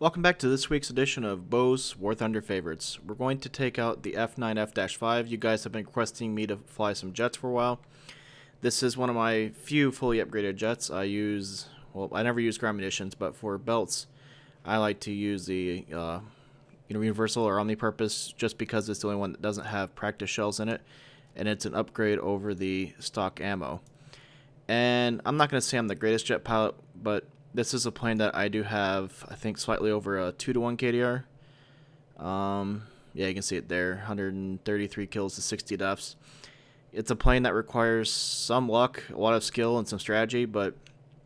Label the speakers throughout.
Speaker 1: Welcome back to this week's edition of Bo's War Thunder Favorites. We're going to take out the F9F-5. You guys have been requesting me to fly some jets for a while. This is one of my few fully upgraded jets. I never use ground munitions, but for belts, I like to use the universal or omnipurpose just because it's the only one that doesn't have practice shells in it, and it's an upgrade over the stock ammo. And I'm not going to say I'm the greatest jet pilot, but this is a plane that I do have, I think, slightly over a 2-to-1 KDR. Yeah, you can see it there, 133 kills to 60 deaths. It's a plane that requires some luck, a lot of skill, and some strategy, but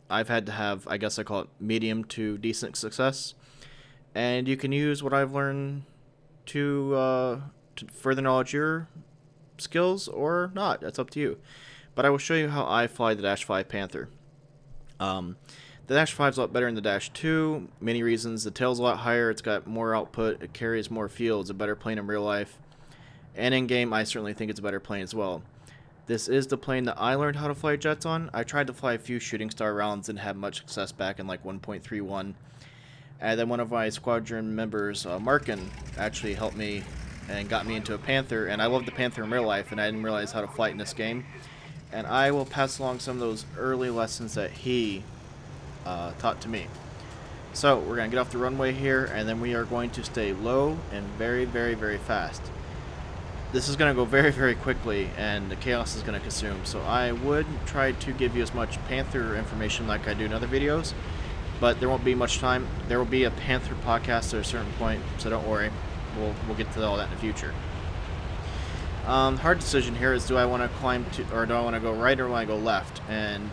Speaker 1: I've had to have, I guess I call it medium to decent success. And you can use what I've learned to further knowledge your skills or not. That's up to you. But I will show you how I fly the Dash 5 Panther. The Dash 5 is a lot better than the Dash 2. Many reasons. The tail's a lot higher. It's got more output. It carries more fuel. It's a better plane in real life. And in game, I certainly think it's a better plane as well. This is the plane that I learned how to fly jets on. I tried to fly a few shooting star rounds and had much success back in like 1.31. And then one of my squadron members, Markin, actually helped me and got me into a Panther. And I love the Panther in real life, and I didn't realize how to fly it in this game. And I will pass along some of those early lessons that he taught to me. So we're going to get off the runway here, and then we are going to stay low and very, very, very fast. This is going to go very, very quickly, and the chaos is going to consume. So I would try to give you as much Panther information like I do in other videos, but there won't be much time. There will be a Panther podcast at a certain point, so don't worry. We'll get to all that in the future. Hard decision here is, do I want to climb to, or do I want to go right, or do I want to go left? And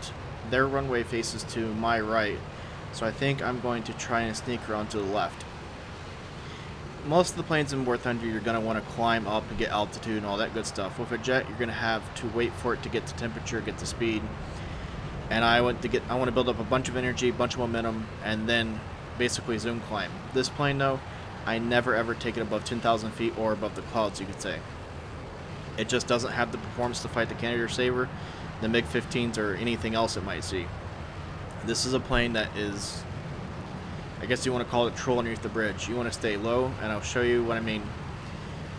Speaker 1: their runway faces to my right, so I think I'm going to try and sneak around to the left. Most of the planes in War Thunder, you're going to want to climb up and get altitude and all that good stuff. With a jet, you're going to have to wait for it to get to temperature, get to speed. And I want to build up a bunch of energy, a bunch of momentum, and then basically zoom climb. This plane, though, I never ever take it above 10,000 feet or above the clouds, you could say. It just doesn't have the performance to fight the Canadair Sabre, the MiG-15s, or anything else it might see. This is a plane that is, I guess you want to call it troll underneath the bridge. You want to stay low, and I'll show you what I mean.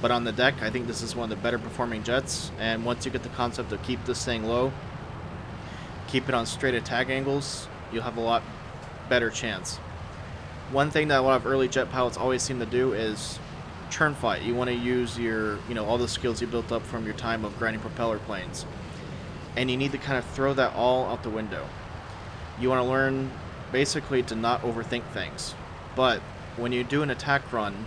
Speaker 1: But on the deck, I think this is one of the better performing jets, and once you get the concept of keep this thing low, keep it on straight attack angles, you'll have a lot better chance. One thing that a lot of early jet pilots always seem to do is turn fight. You want to use your, all the skills you built up from your time of grinding propeller planes. And you need to kind of throw that all out the window. You want to learn basically to not overthink things. But when you do an attack run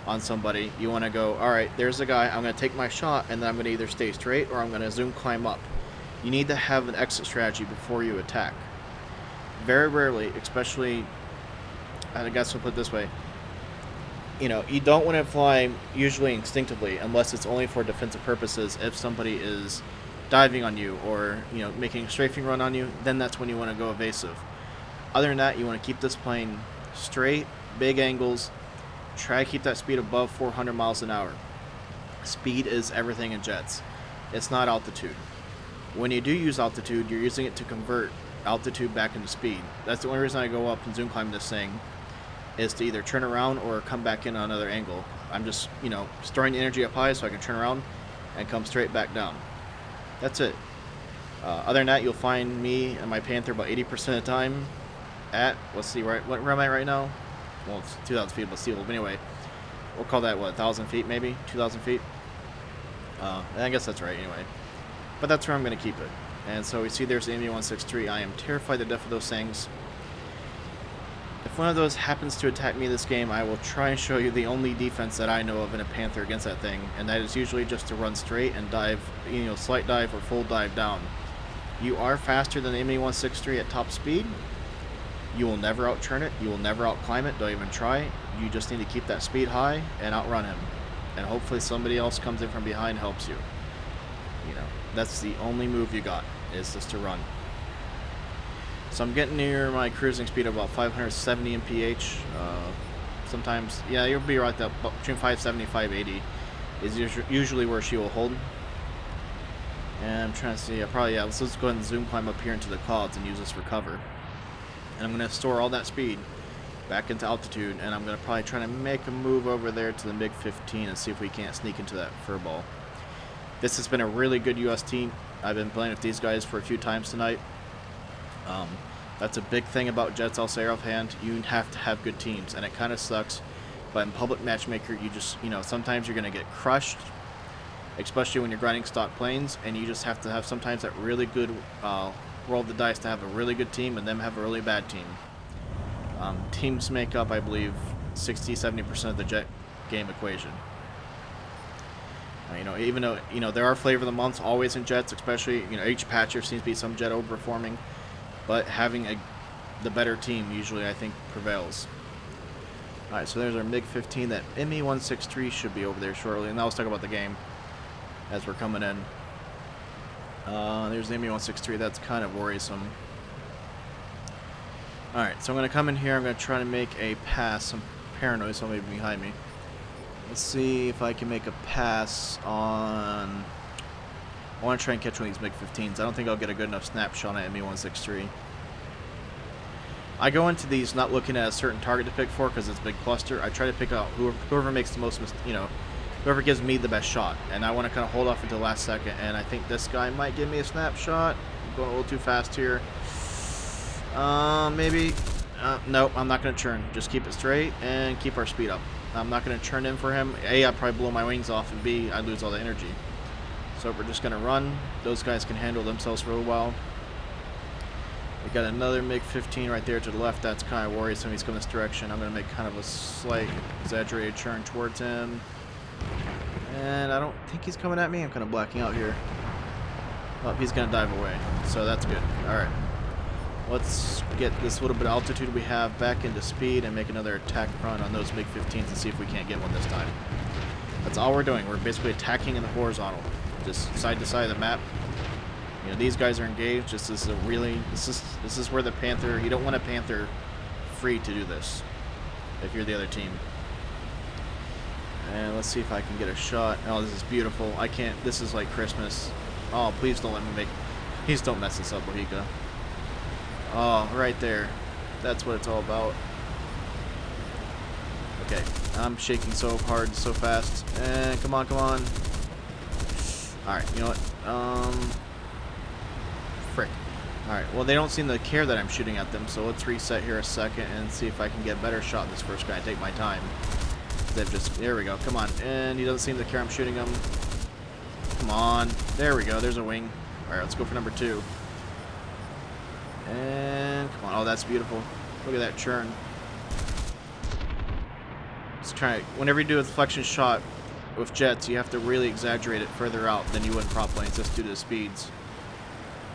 Speaker 1: on somebody, you want to go, alright, there's a guy, I'm going to take my shot, and then I'm going to either stay straight or I'm going to zoom climb up. You need to have an exit strategy before you attack. Very rarely, especially, I guess we'll put it this way, you don't want to fly usually instinctively unless it's only for defensive purposes. If somebody is diving on you or making a strafing run on you, then that's when you want to go evasive. Other than that, you want to keep this plane straight, big angles, try to keep that speed above 400 miles an hour. Speed is everything in jets. It's not altitude. When you do use altitude, you're using it to convert altitude back into speed. That's the only reason I go up and zoom climb this thing, is to either turn around or come back in on another angle. I'm just, storing the energy up high so I can turn around and come straight back down. That's it. Other than that, you'll find me and my Panther about 80% of the time at, let's see, where am I right now? Well, it's 2,000 feet above sea level, but anyway, we'll call that, 1,000 feet maybe? 2,000 feet? I guess that's right anyway. But that's where I'm going to keep it. And so we see there's the ME-163. I am terrified to death of those things. If one of those happens to attack me this game, I will try and show you the only defense that I know of in a Panther against that thing, and that is usually just to run straight and dive, slight dive or full dive down. You are faster than the ME-163 at top speed. You will never outturn it. You will never outclimb it. Don't even try. You just need to keep that speed high and outrun him. And hopefully somebody else comes in from behind and helps you. That's the only move you got, is just to run. So I'm getting near my cruising speed of about 570 mph. Sometimes, yeah, you'll be right there, between 570 and 580 is usually where she will hold. And I'm trying to see, let's just go ahead and zoom climb up here into the clouds and use this for cover. And I'm going to store all that speed back into altitude, and I'm going to probably try to make a move over there to the MiG-15 and see if we can't sneak into that furball. This has been a really good US team. I've been playing with these guys for a few times tonight. That's a big thing about jets, I'll say offhand. You have to have good teams, and it kind of sucks. But in public matchmaker, you just, sometimes you're going to get crushed, especially when you're grinding stock planes, and you just have to have sometimes that really good roll of the dice to have a really good team and them have a really bad team. Teams make up, I believe, 60-70% of the jet game equation. Even though, there are flavor of the months always in jets, especially, each patch there seems to be some jet overperforming, but having the better team usually, I think, prevails. Alright, so there's our MiG-15. That ME-163 should be over there shortly, and now let's talk about the game as we're coming in. There's the ME-163. That's kind of worrisome. Alright, so I'm going to come in here. I'm going to try to make a pass. I'm paranoid, somebody behind me. Let's see if I can make a pass on... I want to try and catch one of these MiG-15s. I don't think I'll get a good enough snapshot on ME-163. I go into these not looking at a certain target to pick for because it's a big cluster. I try to pick out whoever makes the most, whoever gives me the best shot. And I want to kind of hold off until the last second. And I think this guy might give me a snapshot. I'm going a little too fast here. Maybe. Nope, I'm not going to churn. Just keep it straight and keep our speed up. I'm not going to churn in for him. A, I'd probably blow my wings off, and B, I'd lose all the energy. So we're just going to run. Those guys can handle themselves for a while. We got another MiG-15 right there to the left. That's kind of worrisome. He's coming this direction. I'm going to make kind of a slight exaggerated turn towards him. And I don't think he's coming at me. I'm kind of blacking out here. Oh, he's going to dive away. So that's good. Alright. Let's get this little bit of altitude we have back into speed and make another attack run on those MiG-15s and see if we can't get one this time. That's all we're doing. We're basically attacking in the horizontal. Just side to side of the map. These guys are engaged. This is where the Panther, you don't want a Panther free to do this if you're the other team. And let's see if I can get a shot. Oh, this is beautiful. I can't, this is like Christmas. Oh, please don't let me make, please don't mess this up, Bohica. Oh, right there. That's what it's all about. Okay, I'm shaking so hard, so fast. And come on, come on. Alright, you know what? Frick. Alright, well, they don't seem to care that I'm shooting at them, so let's reset here a second and see if I can get a better shot this first guy. Take my time. They've just, there we go, come on. And he doesn't seem to care I'm shooting him. Come on. There we go, there's a wing. Alright, let's go for number 2. And come on, oh, that's beautiful. Look at that churn. Let's try it. Whenever you do a deflection shot with jets, you have to really exaggerate it further out than you would in prop planes, just due to the speeds.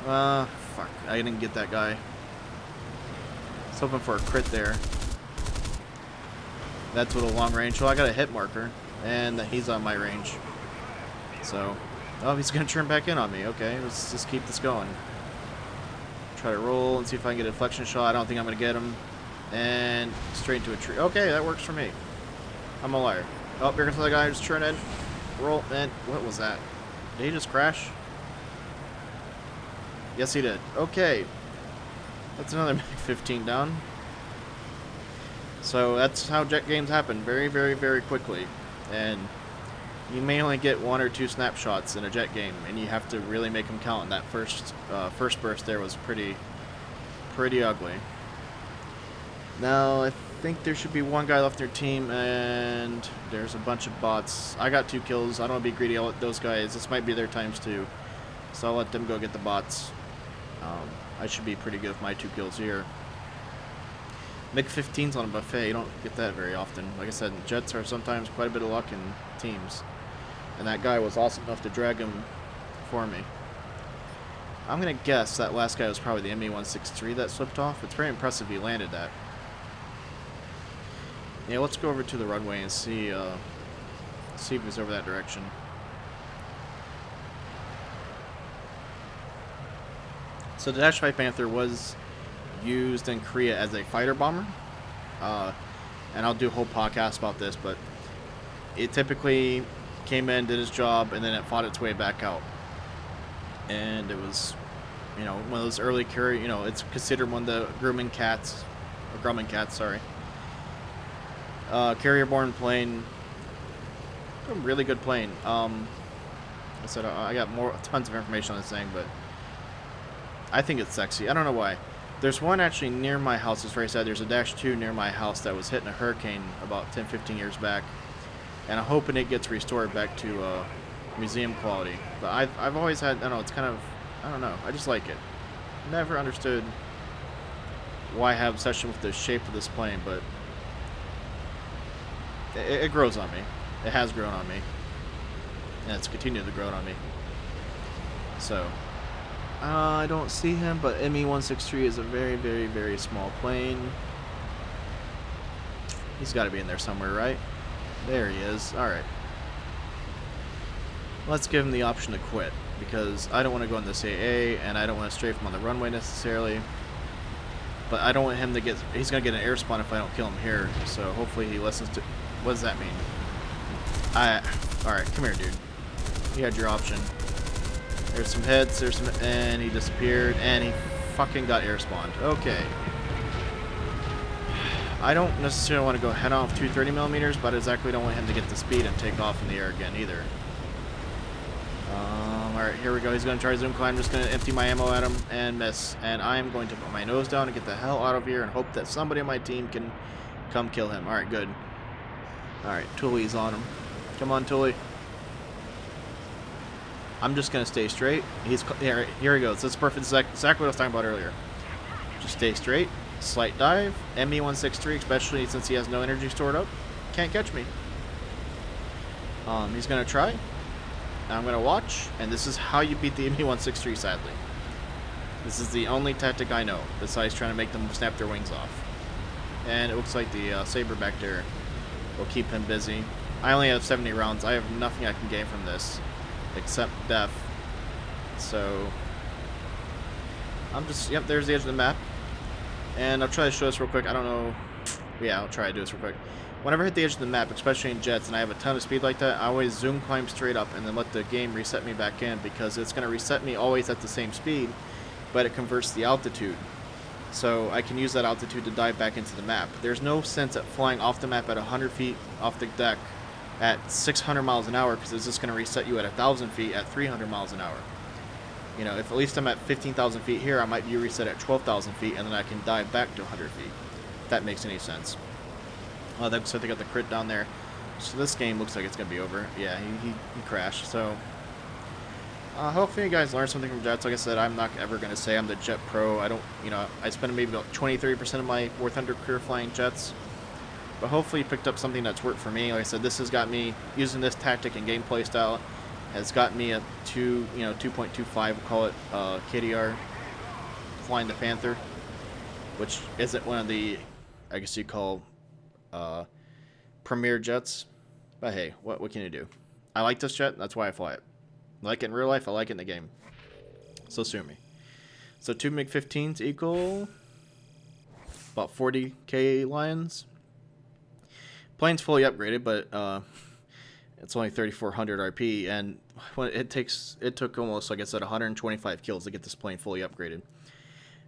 Speaker 1: Fuck, I didn't get that guy. I was hoping for a crit there. That's what a long range. Well, I got a hit marker, and he's on my range. So, oh, he's gonna turn back in on me. Okay, let's just keep this going. Try to roll and see if I can get a deflection shot. I don't think I'm gonna get him. And straight into a tree. Okay, that works for me. I'm a liar. Oh, here comes another guy just churning. Roll, and what was that? Did he just crash? Yes, he did. Okay. That's another MiG-15 down. So that's how jet games happen. Very, very, very quickly. And you may only get 1 or 2 snapshots in a jet game, and you have to really make them count. And that first burst there was pretty ugly. Now, I think there should be 1 guy left in their team, and there's a bunch of bots. I got 2 kills. I don't want to be greedy. I'll let those guys. This might be their times too. So I'll let them go get the bots. I should be pretty good with my 2 kills here. MiG-15's on a buffet. You don't get that very often. Like I said, jets are sometimes quite a bit of luck in teams. And that guy was awesome enough to drag him for me. I'm going to guess that last guy was probably the ME-163 that slipped off. It's very impressive he landed that. Yeah, let's go over to the runway and see if he's over that direction. So the Dash 5 Panther was used in Korea as a fighter bomber. And I'll do a whole podcast about this, but it typically came in, did its job, and then it fought its way back out. And it was, one of those early it's considered one of the Grumman cats, sorry. Carrier-borne plane. A really good plane. I said I got tons of information on this thing, but I think it's sexy. I don't know why. There's one actually near my house. It's very sad. There's a Dash 2 near my house that was hit in a hurricane about 10, 15 years back, and I'm hoping it gets restored back to museum quality. But I've always had, I don't know, it's kind of, I don't know, I just like it. Never understood why I have obsession with the shape of this plane, but it grows on me. It has grown on me, and it's continued to grow on me. So I don't see him, but ME-163 is a very, very, very small plane. He's got to be in there somewhere, right? There he is. Alright. Let's give him the option to quit, because I don't want to go in this AA, and I don't want to strafe him on the runway necessarily. But I don't want him to get... He's going to get an air spawn if I don't kill him here, so hopefully he listens to... What does that mean? Alright, come here, dude. You had your option. There's some heads, and he disappeared, and he fucking got air spawned. Okay. I don't necessarily want to go head on with 230mm, but I exactly don't want him to get the speed and take off in the air again either. Alright, here we go. He's going to try zoom climb. I'm just going to empty my ammo at him and miss. And I'm going to put my nose down and get the hell out of here and hope that somebody on my team can come kill him. Alright, good. Alright, Tully's on him. Come on, Tully. I'm just going to stay straight. Here he goes. This is perfect. Exactly what I was talking about earlier. Just stay straight. Slight dive. ME-163, especially since he has no energy stored up. Can't catch me. He's going to try. I'm going to watch. And this is how you beat the ME-163, sadly. This is the only tactic I know, besides trying to make them snap their wings off. And it looks like the Saber back there will keep him busy. I only have 70 rounds. I have nothing I can gain from this except death. So I'm just, yep, there's the edge of the map. And I'll try to show this real quick. I don't know. Yeah, I'll try to do this real quick. Whenever I hit the edge of the map, especially in jets, and I have a ton of speed like that, I always zoom climb straight up and then let the game reset me back in, because it's going to reset me always at the same speed, but it converts the altitude. So I can use that altitude to dive back into the map. There's no sense at flying off the map at 100 feet off the deck at 600 miles an hour, because it's just going to reset you at 1,000 feet at 300 miles an hour. You know, if at least I'm at 15,000 feet here, I might be reset at 12,000 feet, and then I can dive back to 100 feet. If that makes any sense. So they got the crit down there. So this game looks like it's going to be over. Yeah, he crashed. So hopefully you guys learned something from jets. Like I said, I'm not ever going to say I'm the jet pro. I don't, you know, I spend maybe about 20-30% of my War Thunder career flying jets. But hopefully you picked up something that's worked for me. Like I said, this has got me using this tactic and gameplay style. Has got me a 2.25, we'll call it KDR, flying the Panther, which isn't one of the, I guess you'd call, premier jets. But hey, what can you do? I like this jet, that's why I fly it. I like it in real life, I like it in the game. So sue me. So 2 MiG-15s equal about 40k Lions. Plane's fully upgraded, but it's only 3,400 RP, and it took almost, like I said, 125 kills to get this plane fully upgraded.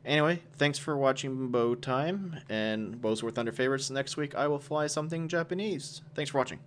Speaker 1: Anyway, thanks for watching Bow Time, and Bow's War Thunder favorites. Next week I will fly something Japanese. Thanks for watching.